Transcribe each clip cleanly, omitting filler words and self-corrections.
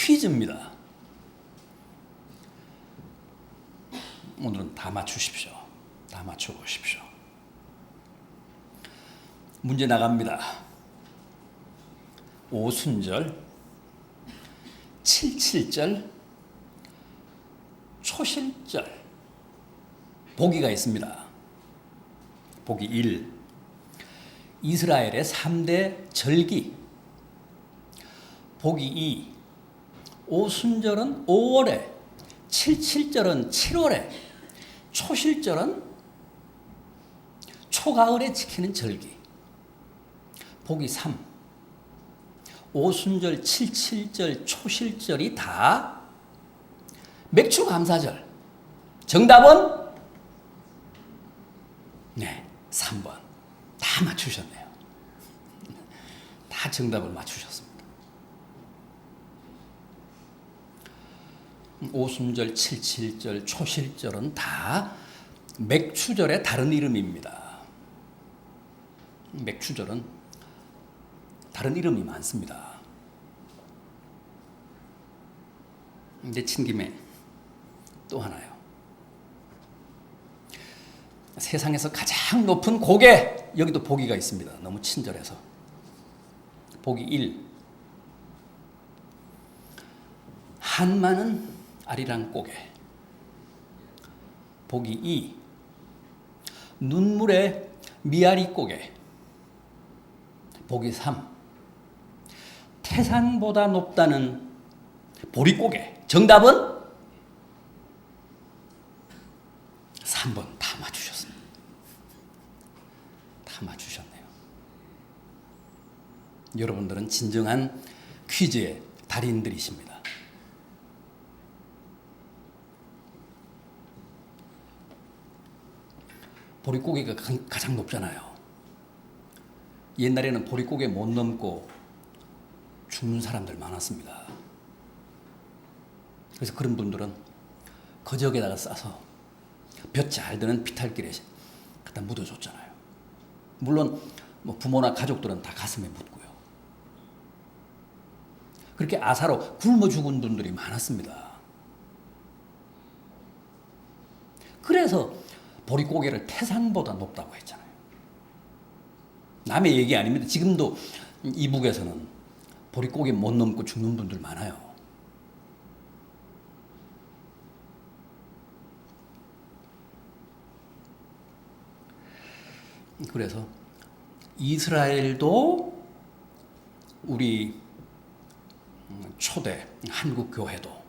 퀴즈입니다. 오늘은 다 맞추십시오. 다 맞춰보십시오. 문제 나갑니다. 오순절, 칠칠절, 초실절 보기가 있습니다. 보기 1. 이스라엘의 3대 절기. 보기 2. 오순절은 5월에, 칠칠절은 7월에, 초실절은 초가을에 지키는 절기. 보기 3. 오순절, 칠칠절, 초실절이 다 맥추감사절. 정답은 3번. 다 맞추셨네요. 다 정답을 맞추셨습니다. 오순절, 칠칠절, 초실절은 다 맥추절의 다른 이름입니다. 맥추절은 다른 이름이 많습니다. 이제 친 김에 또 하나요. 세상에서 가장 높은 고개, 여기도 보기가 있습니다. 너무 친절해서. 보기 1. 한마는 아리랑 고개. 보기 2. 눈물의 미아리 고개. 보기 3. 태산보다 높다는 보릿고개. 정답은 3번. 다 맞추셨습니다. 다 맞추셨네요. 여러분들은 진정한 퀴즈의 달인들이십니다. 보릿고개가 가장 높잖아요. 옛날에는 보릿고개 못 넘고 죽는 사람들 많았습니다. 그래서 그런 분들은 거적에다가 싸서 볕 잘 드는 비탈길에 갖다 묻어줬잖아요. 물론 부모나 가족들은 다 가슴에 묻고요. 그렇게 아사로 굶어 죽은 분들이 많았습니다. 그래서 보릿고개를 태산보다 높다고 했잖아요. 남의 얘기 아닙니다. 지금도 이북에서는 보릿고개 못 넘고 죽는 분들 많아요. 그래서 이스라엘도 우리 초대 한국 교회도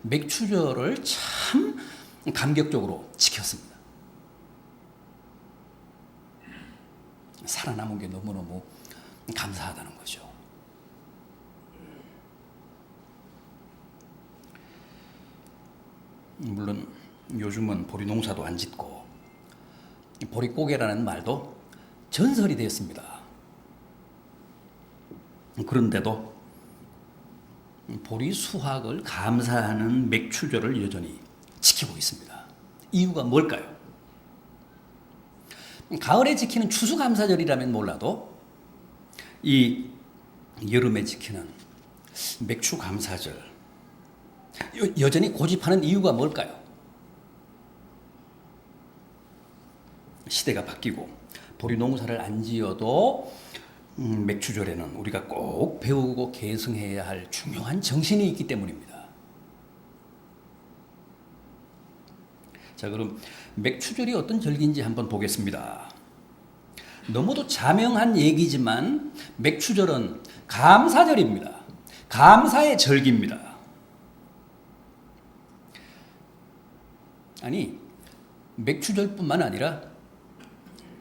맥추절을 참 감격적으로 지켰습니다. 살아남은 게 너무너무 감사하다는 거죠. 물론 요즘은 보리 농사도 안 짓고 보릿고개라는 말도 전설이 되었습니다. 그런데도 보리 수확을 감사하는 맥추절을 여전히 지키고 있습니다. 이유가 뭘까요? 가을에 지키는 추수감사절이라면 몰라도 이 여름에 지키는 맥추감사절 여전히 고집하는 이유가 뭘까요? 시대가 바뀌고 보리 농사를 안 지어도 맥추절에는 우리가 꼭 배우고 계승해야 할 중요한 정신이 있기 때문입니다. 자, 그럼 맥추절이 어떤 절기인지 한번 보겠습니다. 너무도 자명한 얘기지만 맥추절은 감사절입니다. 감사의 절기입니다. 아니, 맥추절뿐만 아니라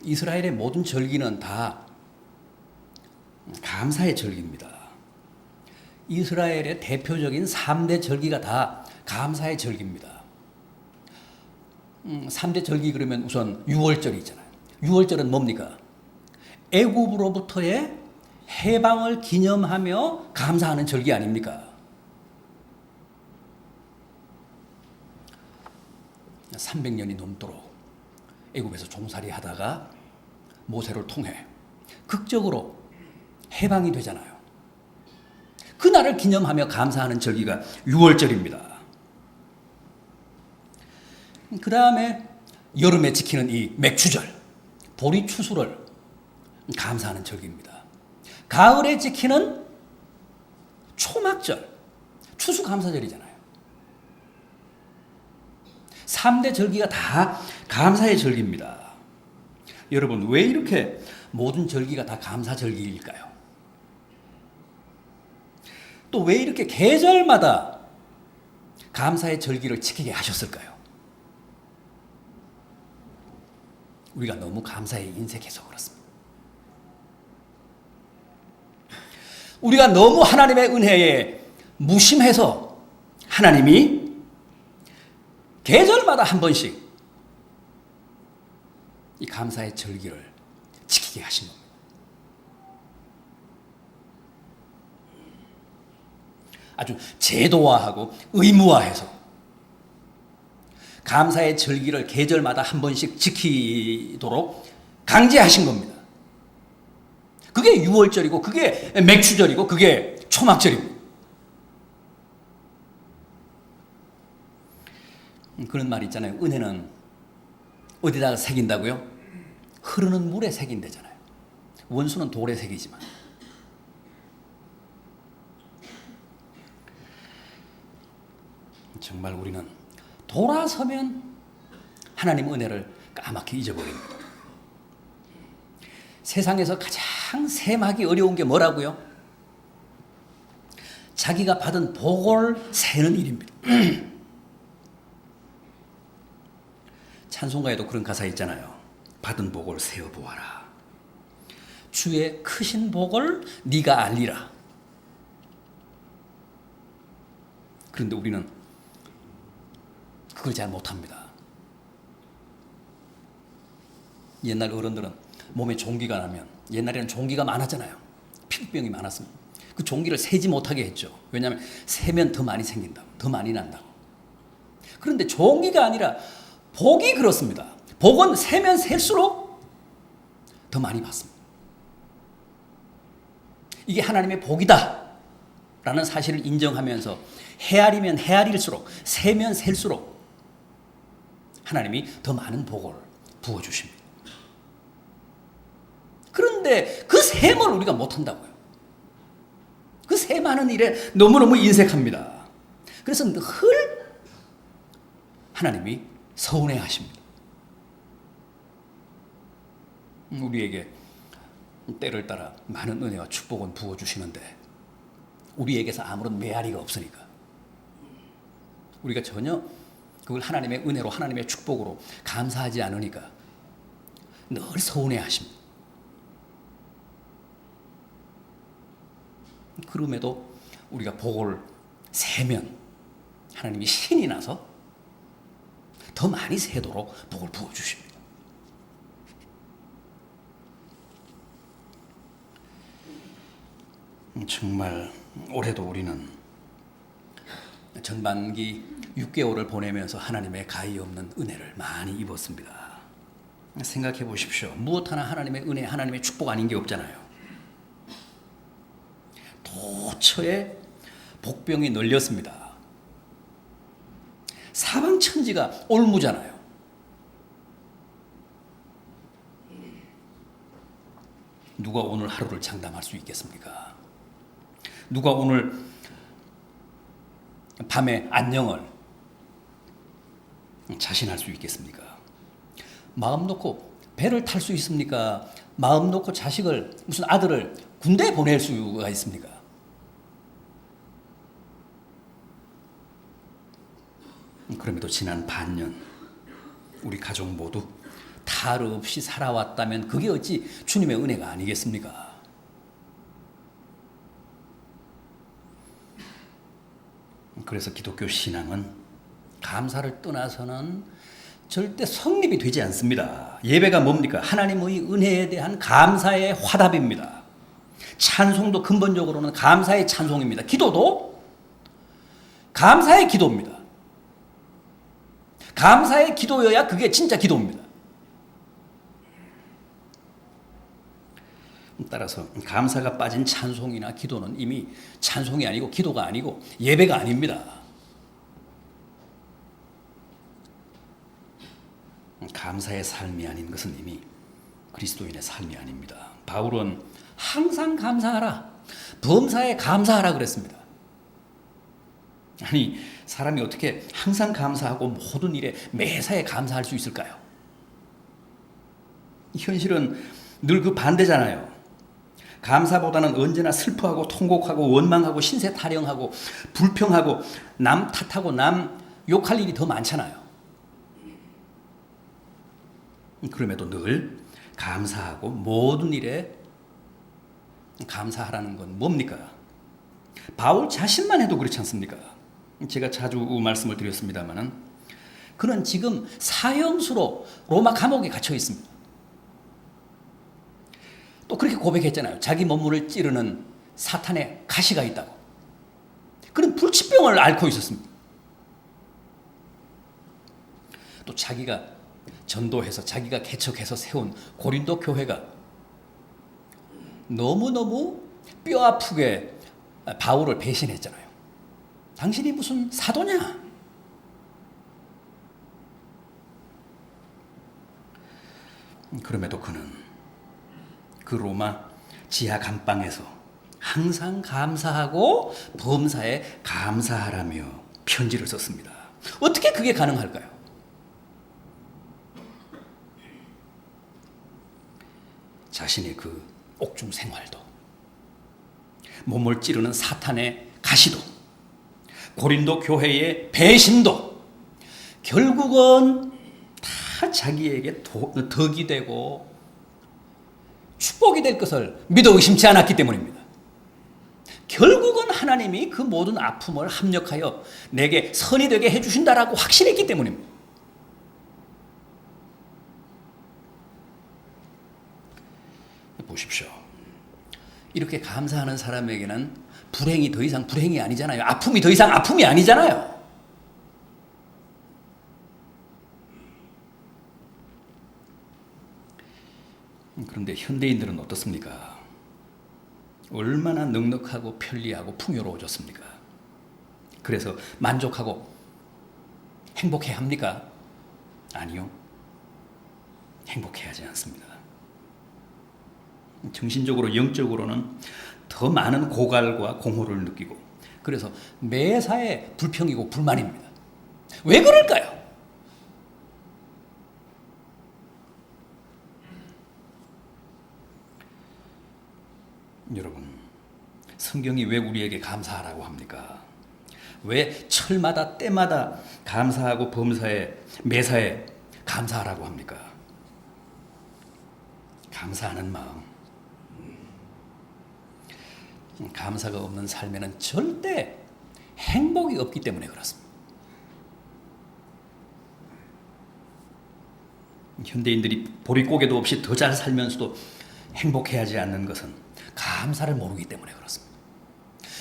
이스라엘의 모든 절기는 다 감사의 절기입니다. 이스라엘의 대표적인 3대 절기가 다 감사의 절기입니다. 3대 절기 그러면 우선 6월절이 있잖아요. 6월절은 뭡니까? 애굽으로부터의 해방을 기념하며 감사하는 절기 아닙니까? 300년이 넘도록 애굽에서 종살이 하다가 모세를 통해 극적으로 해방이 되잖아요. 그 그날을 기념하며 감사하는 절기가 유월절입니다. 그 다음에 여름에 지키는 이 맥추절, 보리 추수를 감사하는 절기입니다. 가을에 지키는 초막절, 추수감사절이잖아요. 3대 절기가 다 감사의 절기입니다. 여러분, 왜 이렇게 모든 절기가 다 감사절기일까요? 또 왜 이렇게 계절마다 감사의 절기를 지키게 하셨을까요? 우리가 너무 감사에 인색해서 그렇습니다. 우리가 너무 하나님의 은혜에 무심해서 하나님이 계절마다 한 번씩 이 감사의 절기를 지키게 하신 겁니다. 아주 제도화하고 의무화해서 감사의 절기를 계절마다 한 번씩 지키도록 강제하신 겁니다. 그게 유월절이고 그게 맥추절이고 그게 초막절입니다. 그런 말 있잖아요. 은혜는 어디다가 새긴다고요? 흐르는 물에 새긴다잖아요. 원수는 돌에 새기지만. 정말 우리는 돌아서면 하나님 은혜를 까맣게 잊어버립니다. 세상에서 가장 셈하기 어려운 게 뭐라고요? 자기가 받은 복을 세는 일입니다. 찬송가에도 그런 가사 있잖아요. 받은 복을 세어보아라. 주의 크신 복을 네가 알리라. 그런데 우리는 그걸 잘 못합니다. 옛날 어른들은 몸에 종기가 나면, 옛날에는 종기가 많았잖아요. 피부병이 많았습니다. 그 종기를 세지 못하게 했죠. 왜냐하면 세면 더 많이 생긴다고, 더 많이 난다고. 그런데 종기가 아니라 복이 그렇습니다. 복은 세면 셀수록 더 많이 받습니다. 이게 하나님의 복이다 라는 사실을 인정하면서 헤아리면 헤아릴수록, 세면 셀수록 하나님이 더 많은 복을 부어주십니다. 그런데 그 셈을 우리가 못한다고요. 그 세 많은 일에 너무너무 인색합니다. 그래서 늘 하나님이 서운해하십니다. 우리에게 때를 따라 많은 은혜와 축복은 부어주시는데 우리에게서 아무런 메아리가 없으니까 우리가 전혀 그걸 하나님의 은혜로, 하나님의 축복으로 감사하지 않으니까 늘 서운해하십니다. 그럼에도 우리가 복을 세면 하나님이 신이 나서 더 많이 세도록 복을 부어주십니다. 정말 올해도 우리는 전반기 6개월을 보내면서 하나님의 가히 없는 은혜를 많이 입었습니다. 생각해 보십시오. 무엇 하나 하나님의 은혜, 하나님의 축복 아닌 게 없잖아요. 도처에 복병이 널렸습니다. 사방천지가 올무잖아요. 누가 오늘 하루를 장담할 수 있겠습니까? 누가 오늘 밤의 안녕을 자신할 수 있겠습니까? 마음 놓고 배를 탈 수 있습니까? 마음 놓고 자식을, 무슨 아들을 군대에 보낼 수가 있습니까? 그럼에도 지난 반년 우리 가족 모두 탈 없이 살아왔다면 그게 어찌 주님의 은혜가 아니겠습니까? 그래서 기독교 신앙은 감사를 떠나서는 절대 성립이 되지 않습니다. 예배가 뭡니까? 하나님의 은혜에 대한 감사의 화답입니다. 찬송도 근본적으로는 감사의 찬송입니다. 기도도 감사의 기도입니다. 감사의 기도여야 그게 진짜 기도입니다. 따라서 감사가 빠진 찬송이나 기도는 이미 찬송이 아니고 기도가 아니고 예배가 아닙니다. 감사의 삶이 아닌 것은 이미 그리스도인의 삶이 아닙니다. 바울은 항상 감사하라, 범사에 감사하라 그랬습니다. 아니, 사람이 어떻게 항상 감사하고 모든 일에 매사에 감사할 수 있을까요? 현실은 늘 그 반대잖아요. 감사보다는 언제나 슬퍼하고 통곡하고 원망하고 신세 타령하고 불평하고 남 탓하고 남 욕할 일이 더 많잖아요. 그럼에도 늘 감사하고 모든 일에 감사하라는 건 뭡니까? 바울 자신만 해도 그렇지 않습니까? 제가 자주 말씀을 드렸습니다마는 그는 지금 사형수로 로마 감옥에 갇혀 있습니다. 또 그렇게 고백했잖아요. 자기 몸을 찌르는 사탄의 가시가 있다고. 그는 불치병을 앓고 있었습니다. 또 자기가 전도해서 자기가 개척해서 세운 고린도 교회가 너무너무 뼈 아프게 바울을 배신했잖아요. 당신이 무슨 사도냐? 그럼에도 그는 그 로마 지하 감방에서 항상 감사하고 범사에 감사하라며 편지를 썼습니다. 어떻게 그게 가능할까요? 자신의 그 옥중 생활도, 몸을 찌르는 사탄의 가시도, 고린도 교회의 배신도 결국은 다 자기에게 덕이 되고 축복이 될 것을 믿어 의심치 않았기 때문입니다. 결국은 하나님이 그 모든 아픔을 합력하여 내게 선이 되게 해주신다라고 확신했기 때문입니다. 보십시오. 이렇게 감사하는 사람에게는 불행이 더 이상 불행이 아니잖아요. 아픔이 더 이상 아픔이 아니잖아요. 그런데 현대인들은 어떻습니까? 얼마나 넉넉하고 편리하고 풍요로워졌습니까? 그래서 만족하고 행복해 합니까? 아니요. 행복해하지 않습니다. 정신적으로 영적으로는 더 많은 고갈과 공허를 느끼고 그래서 매사에 불평이고 불만입니다. 왜 그럴까요? 여러분, 성경이 왜 우리에게 감사하라고 합니까? 왜 철마다 때마다 감사하고 범사에 매사에 감사하라고 합니까? 감사하는 마음, 감사가 없는 삶에는 절대 행복이 없기 때문에 그렇습니다. 현대인들이 보릿고개도 없이 더 잘 살면서도 행복해하지 않는 것은 감사를 모르기 때문에 그렇습니다.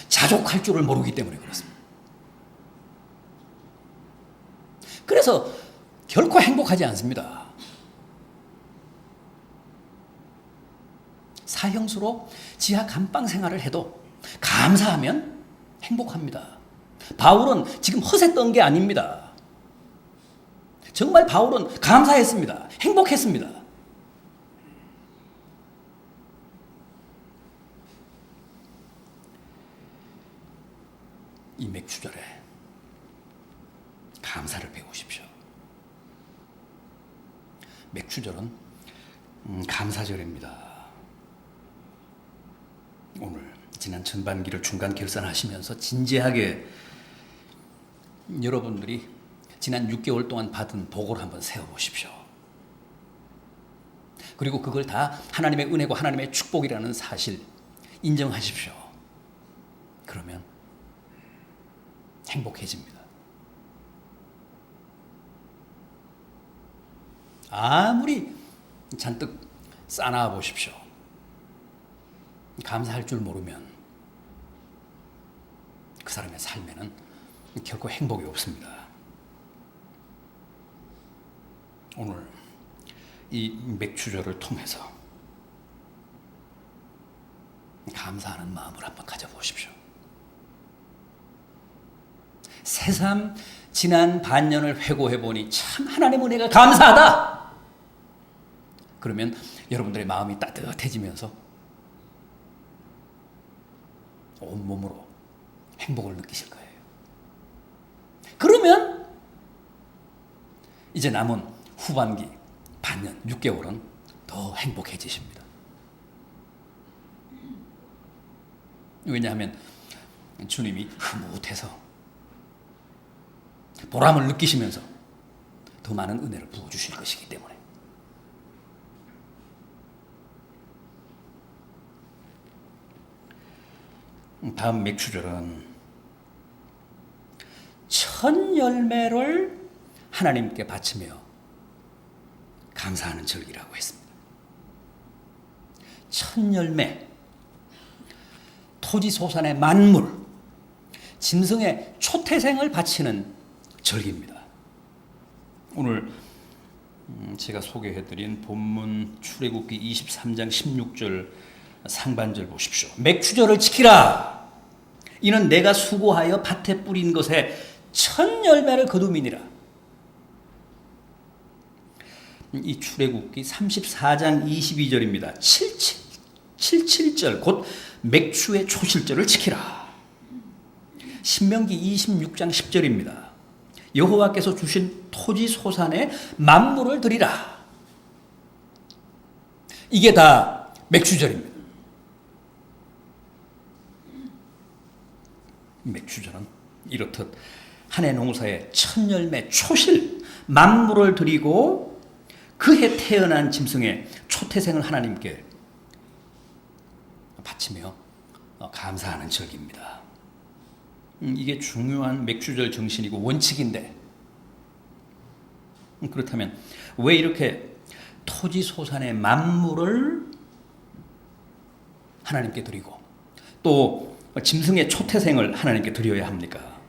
자족할 줄을 모르기 때문에 그렇습니다. 그래서 결코 행복하지 않습니다. 사형수로 지하 감방 생활을 해도 감사하면 행복합니다. 바울은 지금 허세 떤 게 아닙니다. 정말 바울은 감사했습니다. 행복했습니다. 이 맥주절에 감사를 배우십시오. 맥주절은 감사절입니다. 오늘 지난 전반기를 중간 결산하시면서 진지하게 여러분들이 지난 6개월 동안 받은 복을 한번 세워보십시오. 그리고 그걸 다 하나님의 은혜고 하나님의 축복이라는 사실 인정하십시오. 그러면 행복해집니다. 아무리 잔뜩 쌓아놔 보십시오. 감사할 줄 모르면 그 사람의 삶에는 결코 행복이 없습니다. 오늘 이 맥주절을 통해서 감사하는 마음을 한번 가져보십시오. 새삼 지난 반년을 회고해보니 참 하나님 은혜가 감사하다. 그러면 여러분들의 마음이 따뜻해지면서 온몸으로 행복을 느끼실 거예요. 그러면 이제 남은 후반기 반년 6개월은 더 행복해지십니다. 왜냐하면 주님이 흐뭇해서 보람을 느끼시면서 더 많은 은혜를 부어주실 것이기 때문에. 다음 맥추절은 첫 열매를 하나님께 바치며 감사하는 절기라고 했습니다. 첫 열매, 토지소산의 만물, 짐승의 초태생을 바치는 절기입니다. 오늘 제가 소개해드린 본문 출애굽기 23장 16절 상반절 보십시오. 맥추절을 지키라. 이는 내가 수고하여 밭에 뿌린 것에 첫 열매를 거둠이니라. 이 출애굽기 34장 22절입니다. 77절 곧 맥추의 초실절을 지키라. 신명기 26장 10절입니다. 여호와께서 주신 토지 소산의 만물을 드리라. 이게 다 맥추절입니다. 맥추절은 이렇듯 한 해 농사의 첫 열매 초실 만물을 드리고 그해 태어난 짐승의 초태생을 하나님께 바치며 감사하는 절기입니다. 이게 중요한 맥추절 정신이고 원칙인데, 그렇다면 왜 이렇게 토지소산의 만물을 하나님께 드리고 또 짐승의 초태생을 하나님께 드려야 합니까?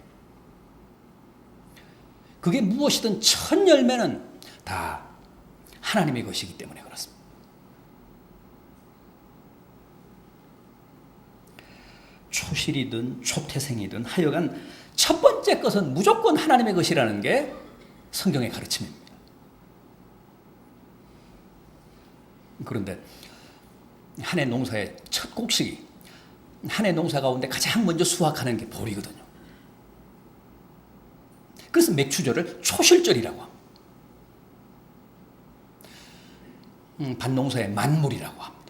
그게 무엇이든 첫 열매는 다 하나님의 것이기 때문에 그렇습니다. 초실이든 초태생이든 하여간 첫 번째 것은 무조건 하나님의 것이라는 게 성경의 가르침입니다. 그런데 한 해 농사의 첫 곡식이 한 해 농사 가운데 가장 먼저 수확하는 게 보리거든요. 그래서 맥추절을 초실절이라고 합니다. 밭농사의 만물이라고 합니다.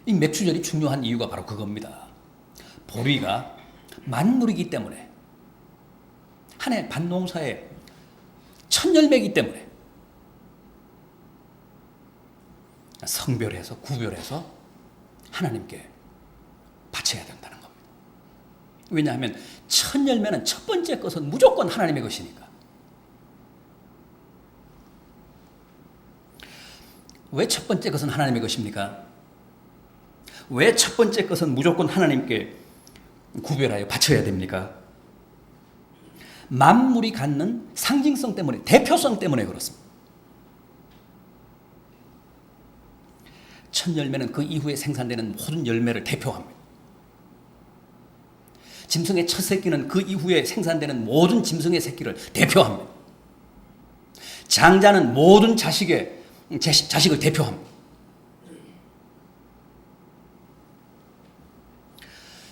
이 맥추절이 중요한 이유가 바로 그겁니다. 보리가 만물이기 때문에, 한 해 밭농사의 첫 열매이기 때문에 성별해서 구별해서 하나님께 바쳐야 된다는 겁니다. 왜냐하면 첫 열매는 첫 번째 것은 무조건 하나님의 것이니까. 왜 첫 번째 것은 하나님의 것입니까? 왜 첫 번째 것은 무조건 하나님께 구별하여 바쳐야 됩니까? 만물이 갖는 상징성 때문에, 대표성 때문에 그렇습니다. 첫 열매는 그 이후에 생산되는 모든 열매를 대표합니다. 짐승의 첫 새끼는 그 이후에 생산되는 모든 짐승의 새끼를 대표합니다. 장자는 모든 자식을 대표합니다.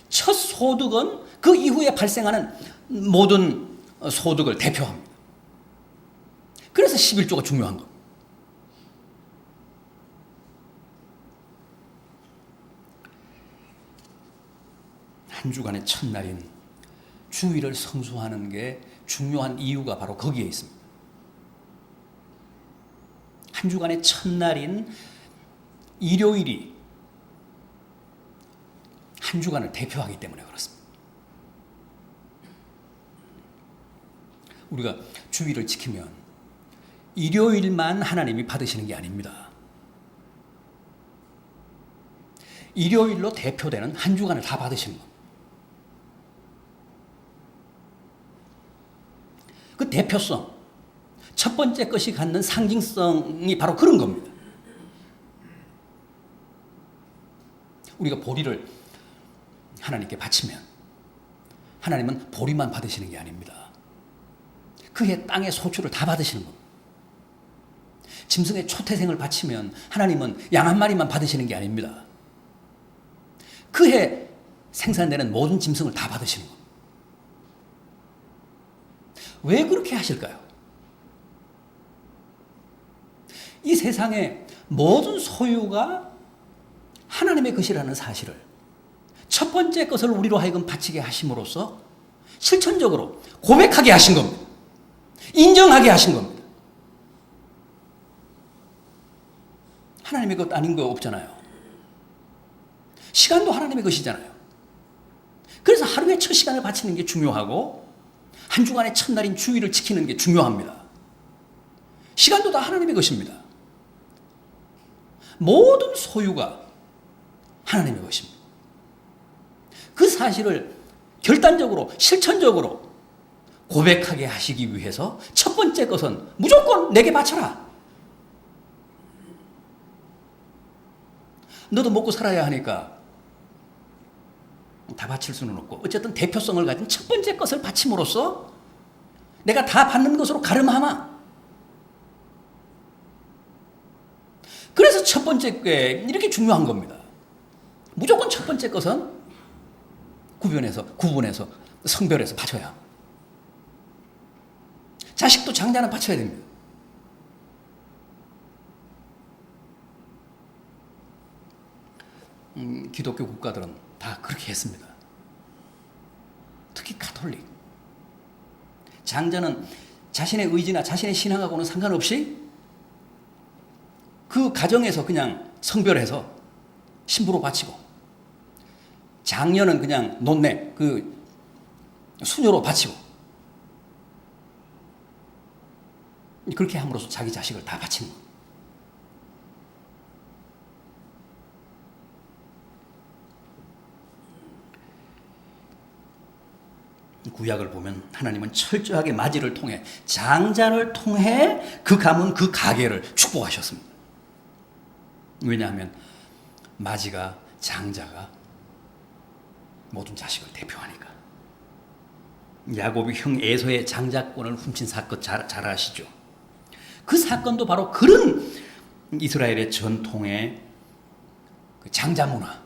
첫 소득은 그 이후에 발생하는 모든 소득을 대표합니다. 그래서 11조가 중요한 겁니다. 한 주간의 첫날인 주일을 성수하는 게 중요한 이유가 바로 거기에 있습니다. 한 주간의 첫날인 일요일이 한 주간을 대표하기 때문에 그렇습니다. 우리가 주일을 지키면 일요일만 하나님이 받으시는 게 아닙니다. 일요일로 대표되는 한 주간을 다 받으시는 겁니다. 그 대표성, 첫 번째 것이 갖는 상징성이 바로 그런 겁니다. 우리가 보리를 하나님께 바치면 하나님은 보리만 받으시는 게 아닙니다. 그의 땅의 소출을 다 받으시는 겁니다. 짐승의 초태생을 바치면 하나님은 양 한 마리만 받으시는 게 아닙니다. 그해 생산되는 모든 짐승을 다 받으시는 겁니다. 왜 그렇게 하실까요? 이 세상의 모든 소유가 하나님의 것이라는 사실을 첫 번째 것을 우리로 하여금 바치게 하심으로써 실천적으로 고백하게 하신 겁니다. 인정하게 하신 겁니다. 하나님의 것 아닌 거 없잖아요. 시간도 하나님의 것이잖아요. 그래서 하루에 첫 시간을 바치는 게 중요하고 한 주간의 첫날인 주일을 지키는 게 중요합니다. 시간도 다 하나님의 것입니다. 모든 소유가 하나님의 것입니다. 그 사실을 결단적으로 실천적으로 고백하게 하시기 위해서 첫 번째 것은 무조건 내게 바쳐라. 너도 먹고 살아야 하니까 다 바칠 수는 없고 어쨌든 대표성을 가진 첫 번째 것을 바침으로써 내가 다 받는 것으로 가름하마. 그래서 첫 번째 게 이렇게 중요한 겁니다. 무조건 첫 번째 것은 구분해서 성별해서 바쳐야. 자식도 장자는 바쳐야 됩니다. 기독교 국가들은 다 그렇게 했습니다. 특히 가톨릭. 장자는 자신의 의지나 자신의 신앙하고는 상관없이 그 가정에서 그냥 성별해서 신부로 바치고 장녀는 그냥 논내 그 수녀로 바치고 그렇게 함으로써 자기 자식을 다 바치는 거예요. 구약을 보면 하나님은 철저하게 맞이를 통해 장자를 통해 그 가문 그 가계를 축복하셨습니다. 왜냐하면 맞이가 장자가 모든 자식을 대표하니까. 야곱이 형 에서의 장자권을 훔친 사건 잘 아시죠? 그 사건도 바로 그런 이스라엘의 전통의 그 장자 문화,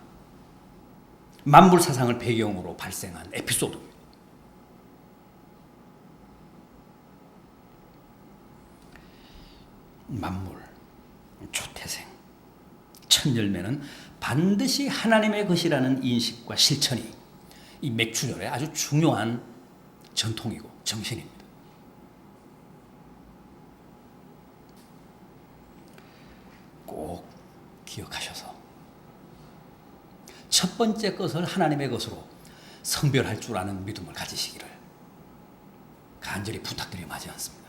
만불 사상을 배경으로 발생한 에피소드입니다. 만물, 초태생, 첫 열매는 반드시 하나님의 것이라는 인식과 실천이 이 맥주절의 아주 중요한 전통이고 정신입니다. 꼭 기억하셔서 첫 번째 것을 하나님의 것으로 성별할 줄 아는 믿음을 가지시기를 간절히 부탁드려 마지 않습니다.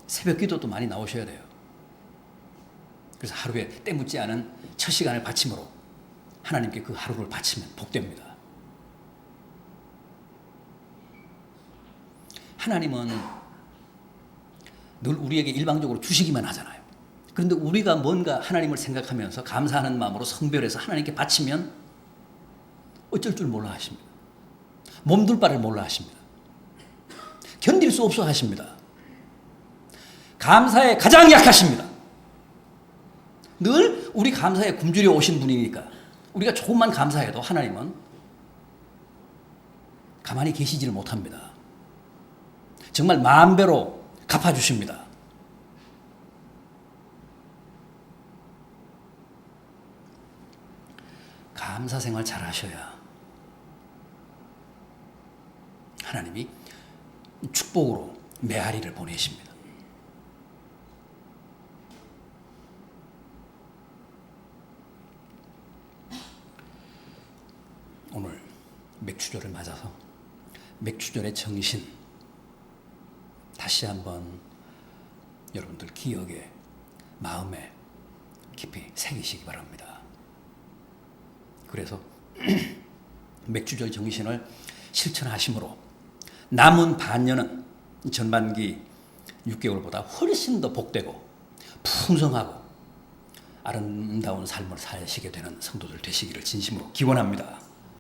새벽 기도도 많이 나오셔야 돼요. 그래서 하루에 때묻지 않은 첫 시간을 바침으로 하나님께 그 하루를 바치면 복됩니다. 하나님은 늘 우리에게 일방적으로 주시기만 하잖아요. 그런데 우리가 뭔가 하나님을 생각하면서 감사하는 마음으로 성별해서 하나님께 바치면 어쩔 줄 몰라 하십니다. 몸둘 바를 몰라 하십니다. 견딜 수 없어 하십니다. 감사에 가장 약하십니다. 늘 우리 감사에 굶주려 오신 분이니까 우리가 조금만 감사해도 하나님은 가만히 계시지를 못합니다. 정말 만 배로 갚아주십니다. 감사 생활 잘 하셔야 하나님이 축복으로 메아리를 보내십니다. 오늘 맥주절을 맞아서 맥주절의 정신 다시 한번 여러분들 기억에 마음에 깊이 새기시기 바랍니다. 그래서 맥주절 정신을 실천하심으로 남은 반년은 전반기 6개월보다 훨씬 더 복되고 풍성하고 아름다운 삶을 사시게 되는 성도들 되시기를 진심으로 기원합니다.